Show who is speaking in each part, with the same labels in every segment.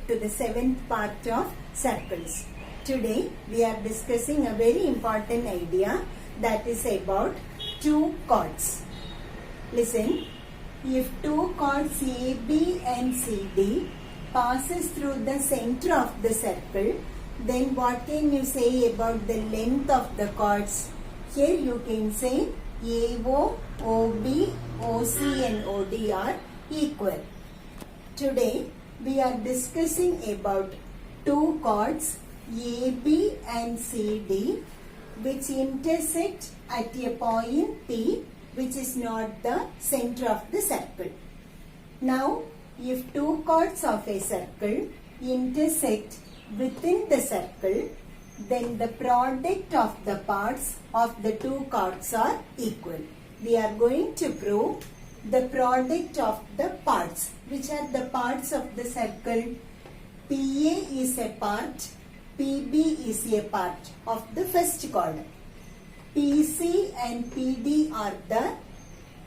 Speaker 1: to the 7th part of circles. Today we are discussing a very important idea, that is about two chords. Listen, if two chords AB and CD passes through the center of the circle, then what can you say about the length of the chords? Here you can say AO, OB, OC and OD are equal. Today we are discussing about two chords AB and CD which intersect at a point P, which is not the center of the circle. Now, if two chords of a circle intersect within the circle, then the product of the parts of the two chords are equal. We are going to prove the product of the parts. Which are the parts of the circle? PA is a part, PB is a part of the first chord. PC and PD are the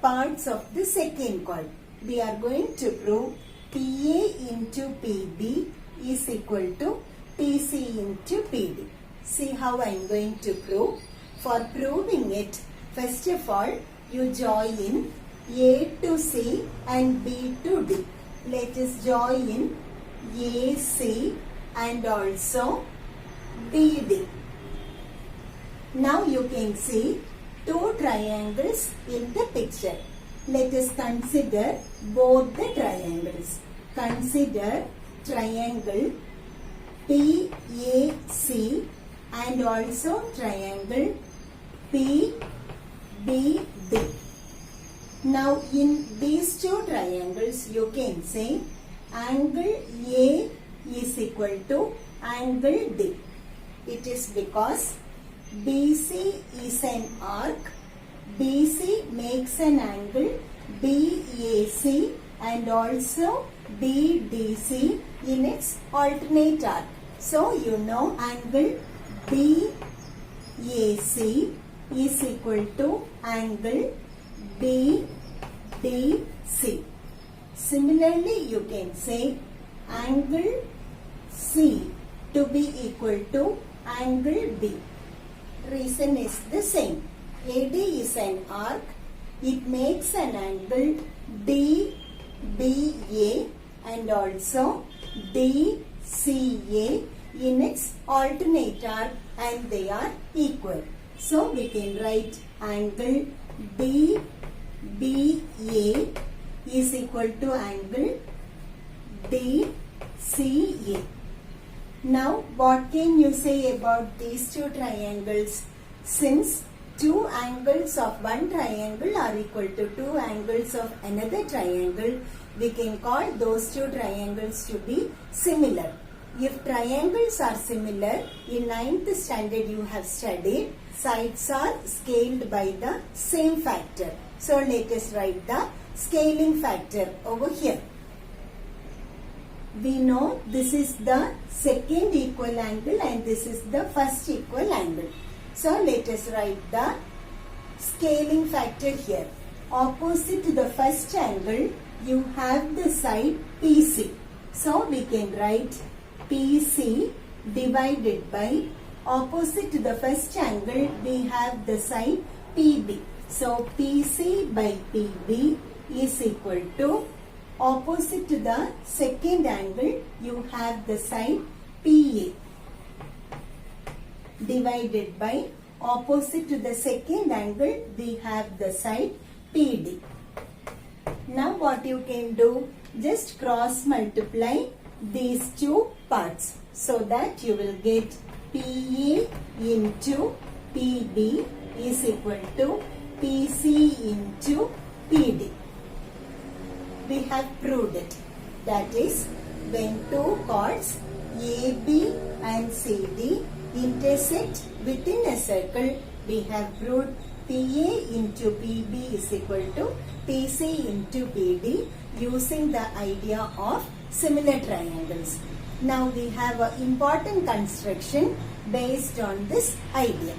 Speaker 1: parts of the second chord. We are going to prove PA into PB is equal to PC into PD. See how I am going to prove. For proving it, first of all, you join A to C and B to D. Let us join AC and also BD. Now you can see two triangles in the picture. Let us consider both the triangles. Consider triangle PAC and also triangle PBD. Now in these two triangles you can say angle A is equal to angle D. It is because BC is an arc. BC makes an angle BAC and also BDC in its alternate arc. So you know angle BAC is equal to angle BDC. Similarly, you can say angle C to be equal to angle B. Reason is the same. AD is an arc. It makes an angle DBA and also DCA in its alternate arc, and they are equal. So we can write angle DBA is equal to angle DCA. Now what can you say about these two triangles? Since two angles of one triangle are equal to two angles of another triangle, we can call those two triangles to be similar. If triangles are similar, in 9th standard you have studied, sides are scaled by the same factor. So let us write the scaling factor over here. We know this is the second equal angle and this is the first equal angle. So let us write the scaling factor here. Opposite to the first angle, you have the side PC. So we can write PC divided by, opposite to the first angle, we have the side PB. So PC by PB is equal to, opposite to the second angle, you have the side PA divided by, opposite to the second angle, we have the side PD. Now what you can do, just cross multiply these two parts so that you will get PA into PB is equal to PC into PD. We have proved it. That is, when two chords AB and CD intersect within a circle, we have proved PA into PB is equal to PC into PD using the idea of similar triangles. Now we have an important construction based on this idea.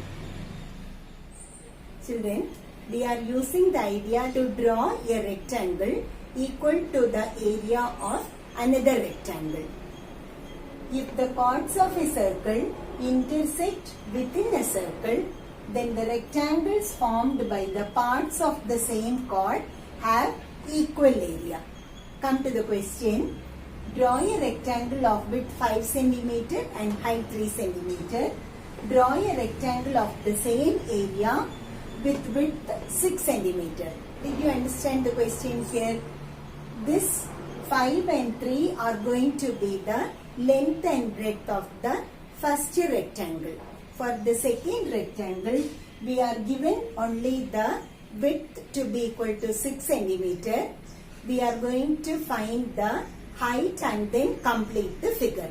Speaker 1: Children, we are using the idea to draw a rectangle equal to the area of another rectangle. If the chords of a circle intersect within a circle, then the rectangles formed by the parts of the same chord have equal area. Come to the question. Draw a rectangle of width 5 cm and height 3 cm. Draw a rectangle of the same area with width 6 cm. Did you understand the question here? This 5 and 3 are going to be the length and breadth of the first rectangle. For the second rectangle, we are given only the width to be equal to 6 cm. We are going to find the height and then complete the figure.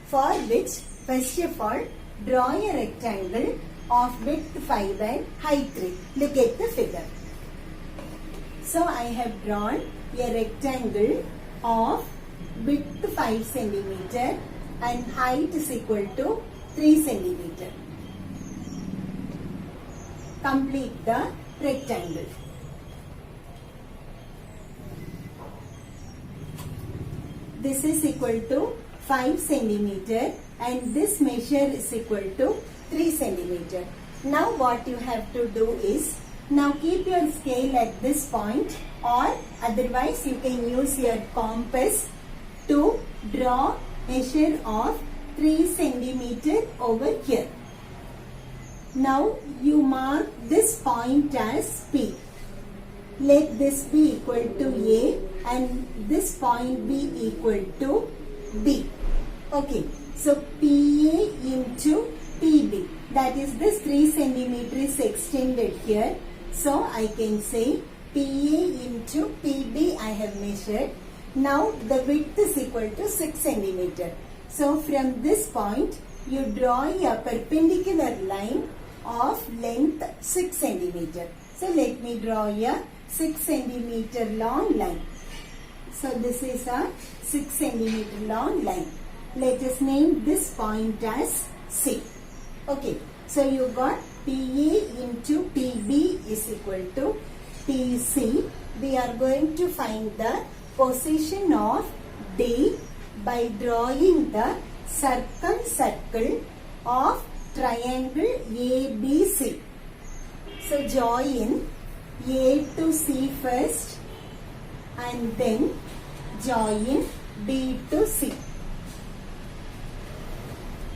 Speaker 1: For which, first of all, draw a rectangle of width 5 and height 3. Look at the figure. So I have drawn a rectangle of width 5 cm and height is equal to 3 cm. Complete the rectangle. This is equal to 5 cm and this measure is equal to 3 cm. Now what you have to do is, now keep your scale at this point, or otherwise you can use your compass to draw measure of 3 cm over here. Now you mark this point as P. Let this be equal to A and this point be equal to B. Okay, so PA into PB, that is this 3 cm is extended here. So I can say PA into PB I have measured. Now the width is equal to 6 cm. So from this point you draw a perpendicular line of length 6 cm. So let me draw a 6 cm long line. So this is a 6 cm long line. Let us name this point as C. Okay, so you got PA into PB is equal to PC. We are going to find the position of D by drawing the circumcircle of triangle ABC. So join A to C first and then join B to C.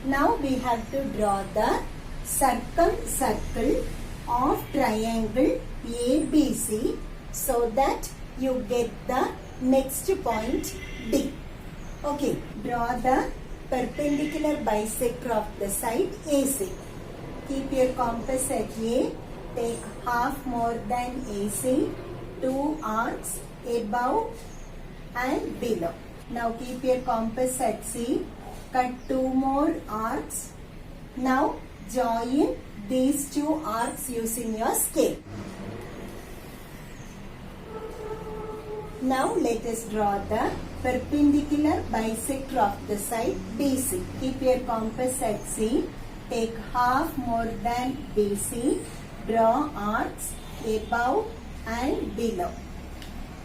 Speaker 1: Now we have to draw the circumcircle of triangle ABC so that you get the next point D. Okay, draw the perpendicular bisector of the side AC. Keep your compass at A. Take half more than AC. 2 arcs above and below. Now keep your compass at C. Cut 2 more arcs. Now join these 2 arcs using your scale. Now let us draw the perpendicular bisector of the side BC. Keep your compass at C. Take half more than BC. Draw arcs above and below.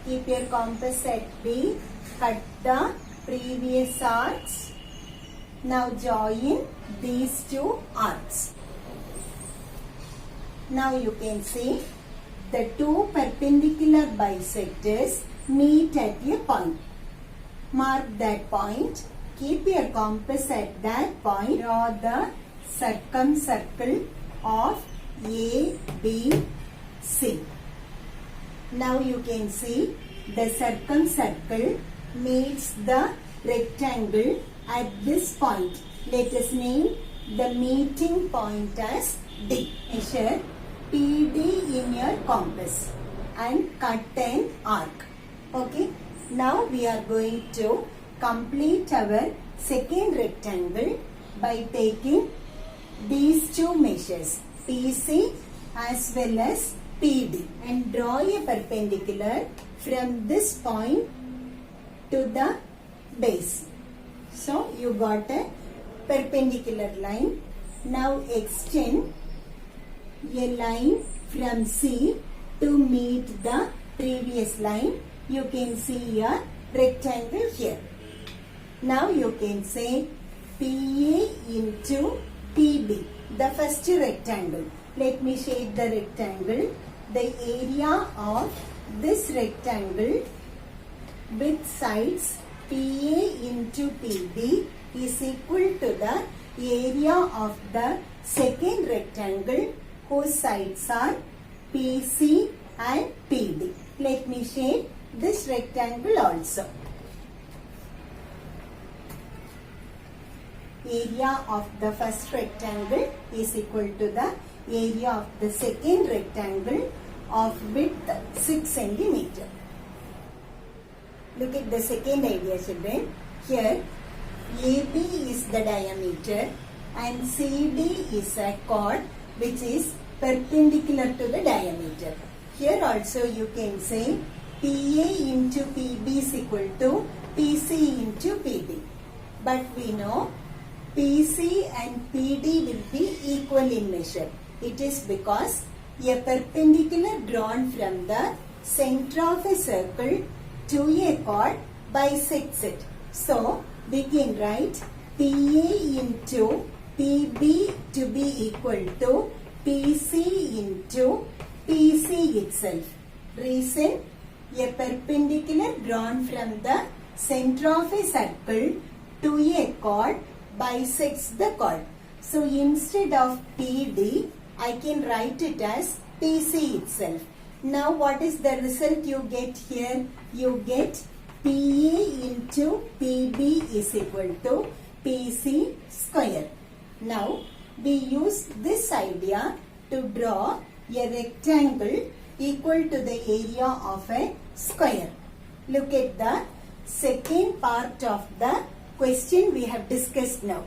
Speaker 1: Keep your compass at B. Cut the previous arcs. Now join these 2 arcs. Now you can see the 2 perpendicular bisectors meet at a point. Mark that point. Keep your compass at that point. Draw the circumcircle of ABC. Now you can see the circumcircle meets the rectangle at this point. Let us name the meeting point as D. Measure PD in your compass and cut an arc. Okay. Now we are going to complete our second rectangle by taking these 2 measures, PC as well as PD, and draw a perpendicular from this point to the base. So you got a perpendicular line. Now extend a line from C to meet the previous line. You can see a rectangle here. Now you can say PA into PB, the first rectangle. Let me shade the rectangle. The area of this rectangle with sides PA into PB is equal to the area of the second rectangle whose sides are PC and PD. Let me shade this rectangle also. Area of the first rectangle is equal to the area of the second rectangle of width 6 centimeter. Look at the second idea, children. Here AB is the diameter and CD is a chord which is perpendicular to the diameter. Here also you can say PA into PB is equal to PC into PD. But we know PC and PD will be equal in measure. It is because a perpendicular drawn from the center of a circle to a chord bisects it. So we can write PA into PB to be equal to PC into PC itself. Reason: a perpendicular drawn from the center of a circle to a chord bisects the chord. So instead of PD, I can write it as PC itself. Now what is the result you get here? You get PA into PB is equal to PC square. Now we use this idea to draw a rectangle equal to the area of a square. Look at the second part of the question we have discussed now.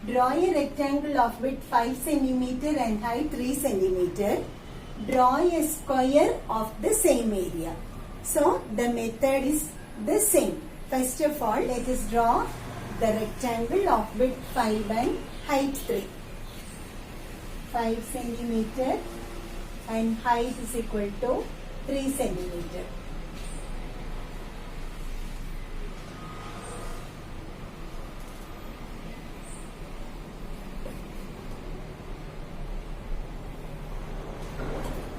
Speaker 1: Draw a rectangle of width 5 cm and height 3 cm. Draw a square of the same area. So the method is the same. First of all, let us draw the rectangle of width 5 and height 3. 5 cm and height is equal to 3 cm.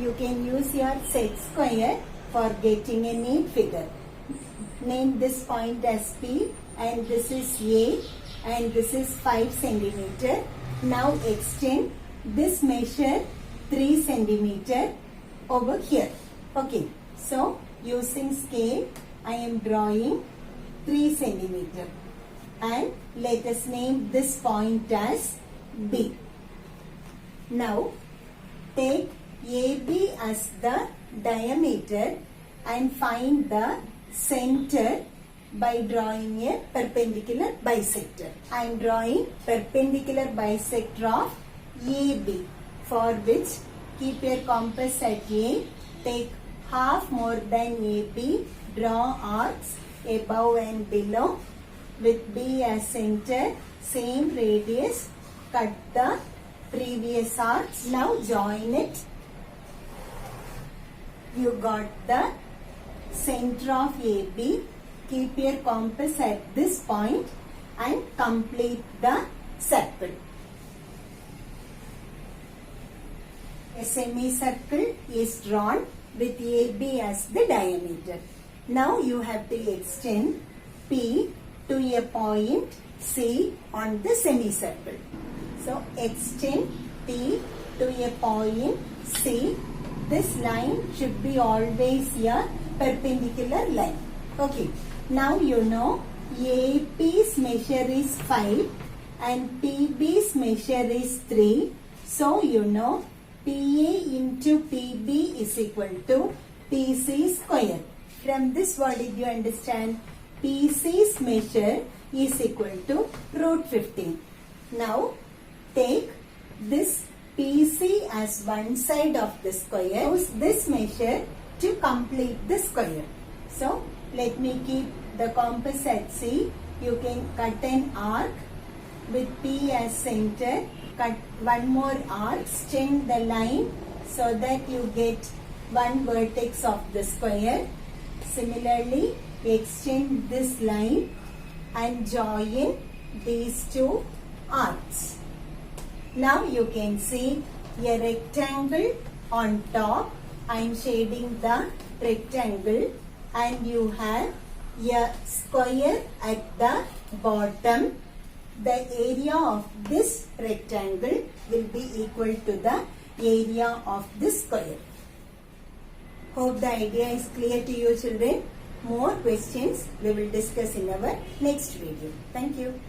Speaker 1: You can use your set square for getting a neat figure. Name this point as P and this is A and this is 5 cm. Now extend this measure 3 cm over here. Okay, so using scale I am drawing 3 cm and let us name this point as B. Now take AB as the diameter and find the center by drawing a perpendicular bisector. I am drawing perpendicular bisector of AB, for which keep your compass at A, take half more than AB, draw arcs above and below with B as center, same radius, cut the previous arcs. Now join it. You got the center of AB. Keep your compass at this point and complete the circle. A semicircle is drawn with AB as the diameter. Now you have to extend P to a point C on the semicircle. So extend P to a point C. This line should be always a perpendicular line. Okay. Now you know AP's measure is 5 and PB's measure is 3. So you know PA into PB is equal to PC square. From this, what did you understand? PC's measure is equal to root 15. Now take this PC as one side of the square. Use this measure to complete the square. So let me keep the compass at C. You can cut an arc with P as center. Cut one more arc. Extend the line so that you get one vertex of the square. Similarly, extend this line and join these two arcs. Now you can see a rectangle on top. I am shading the rectangle, and you have a square at the bottom. The area of this rectangle will be equal to the area of this square. Hope the idea is clear to you, children. More questions we will discuss in our next video. Thank you.